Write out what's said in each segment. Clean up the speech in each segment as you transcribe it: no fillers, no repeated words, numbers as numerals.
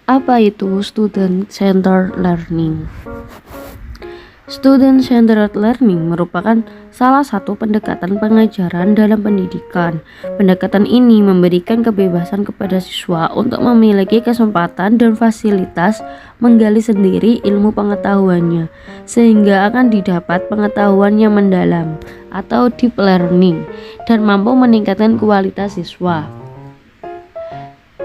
Apa itu student centered learning? Student centered learning merupakan salah satu pendekatan pengajaran dalam pendidikan. Pendekatan ini memberikan kebebasan kepada siswa untuk memiliki kesempatan dan fasilitas menggali sendiri ilmu pengetahuannya, sehingga akan didapat pengetahuan yang mendalam atau deep learning dan mampu meningkatkan kualitas siswa.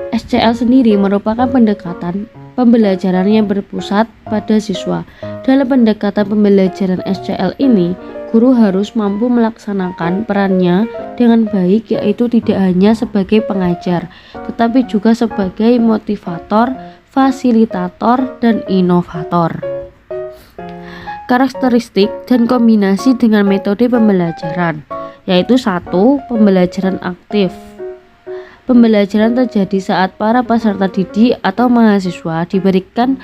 SCL sendiri merupakan pendekatan pembelajaran yang berpusat pada siswa. Dalam pendekatan pembelajaran SCL ini, guru harus mampu melaksanakan perannya dengan baik, yaitu tidak hanya sebagai pengajar, tetapi juga sebagai motivator, fasilitator, dan inovator. Karakteristik dan kombinasi dengan metode pembelajaran, yaitu 1. Pembelajaran aktif. Pembelajaran terjadi saat para peserta didik atau mahasiswa diberikan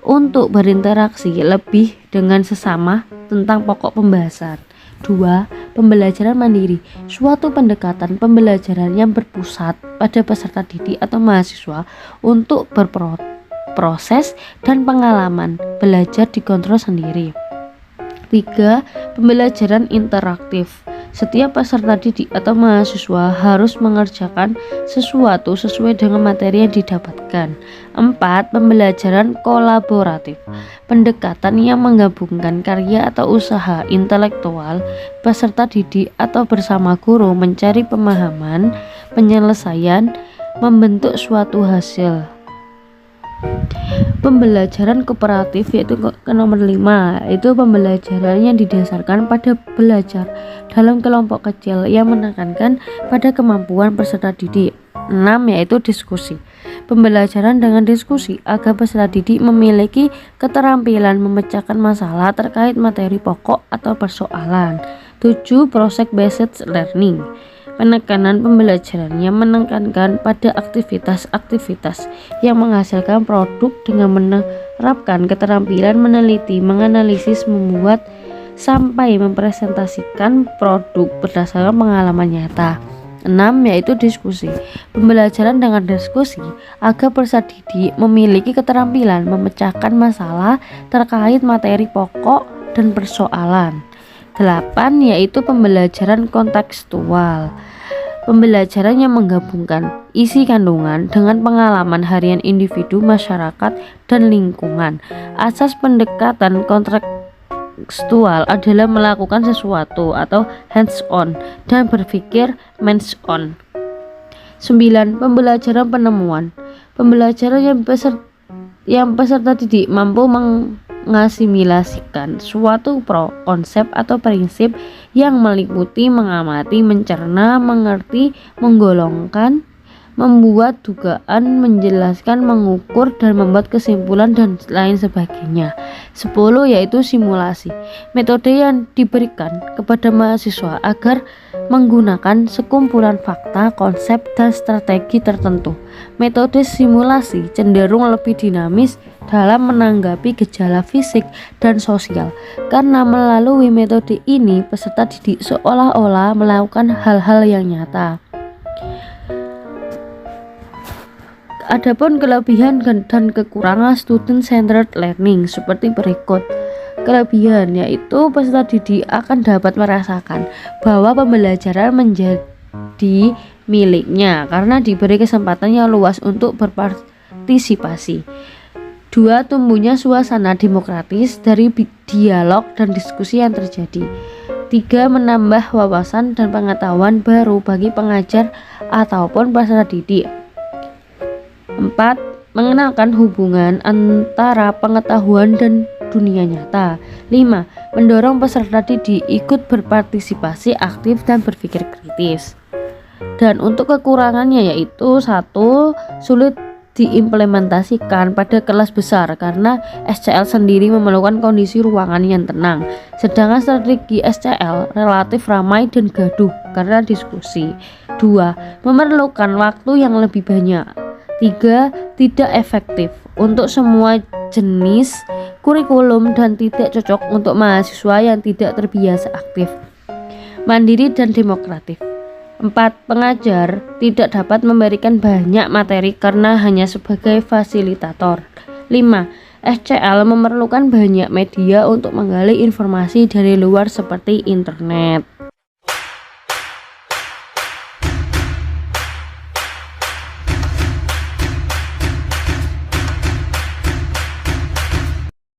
untuk berinteraksi lebih dengan sesama tentang pokok pembahasan. 2. Pembelajaran mandiri, suatu pendekatan pembelajaran yang berpusat pada peserta didik atau mahasiswa untuk berproses dan pengalaman belajar dikontrol sendiri. 3. Pembelajaran interaktif. Setiap peserta didik atau mahasiswa harus mengerjakan sesuatu sesuai dengan materi yang didapatkan. 4. Pembelajaran kolaboratif. Pendekatan yang menggabungkan karya atau usaha intelektual peserta didik atau bersama guru mencari pemahaman, penyelesaian, membentuk suatu hasil. Pembelajaran kooperatif, yaitu ke nomor 5, itu pembelajaran yang didasarkan pada belajar dalam kelompok kecil yang menekankan pada kemampuan peserta didik. 6. Yaitu diskusi, pembelajaran dengan diskusi agar peserta didik memiliki keterampilan memecahkan masalah terkait materi pokok atau persoalan. 7. Project based learning, penekanan pembelajaran yang menekankan pada aktivitas-aktivitas yang menghasilkan produk dengan menerapkan keterampilan meneliti, menganalisis, membuat, sampai mempresentasikan produk berdasarkan pengalaman nyata. 6. Yaitu diskusi, pembelajaran dengan diskusi agar peserta didik memiliki keterampilan memecahkan masalah terkait materi pokok dan persoalan. 8. Yaitu pembelajaran kontekstual, pembelajaran yang menggabungkan isi kandungan dengan pengalaman harian individu, masyarakat, dan lingkungan. Asas pendekatan kontekstual adalah melakukan sesuatu atau hands-on dan berpikir hands-on. 9. Pembelajaran penemuan, pembelajaran yang peserta didik mampu mengasimilasikan suatu konsep atau prinsip yang meliputi mengamati, mencerna, mengerti, menggolongkan, membuat dugaan, menjelaskan, mengukur, dan membuat kesimpulan, dan lain sebagainya. 10. Yaitu simulasi, metode yang diberikan kepada mahasiswa agar menggunakan sekumpulan fakta, konsep, dan strategi tertentu. Metode simulasi cenderung lebih dinamis dalam menanggapi gejala fisik dan sosial, karena melalui metode ini peserta didik seolah-olah melakukan hal-hal yang nyata. Adapun kelebihan dan kekurangan student centered learning seperti berikut. Kelebihan, yaitu peserta didik akan dapat merasakan bahwa pembelajaran menjadi miliknya karena diberi kesempatan yang luas untuk berpartisipasi. 2. Tumbuhnya suasana demokratis dari dialog dan diskusi yang terjadi. 3. Menambah wawasan dan pengetahuan baru bagi pengajar ataupun peserta didik. 4. Mengenalkan hubungan antara pengetahuan dan dunia nyata. 5. Mendorong peserta didik ikut berpartisipasi aktif dan berpikir kritis. Dan untuk kekurangannya yaitu 1. Sulit diimplementasikan pada kelas besar karena SCL sendiri memerlukan kondisi ruangan yang tenang, sedangkan strategi SCL relatif ramai dan gaduh karena diskusi. 2. Memerlukan waktu yang lebih banyak. 3. Tidak efektif untuk semua jenis kurikulum dan tidak cocok untuk mahasiswa yang tidak terbiasa aktif, mandiri, dan demokratif. 4. Pengajar tidak dapat memberikan banyak materi karena hanya sebagai fasilitator. 5. SCL memerlukan banyak media untuk menggali informasi dari luar seperti internet.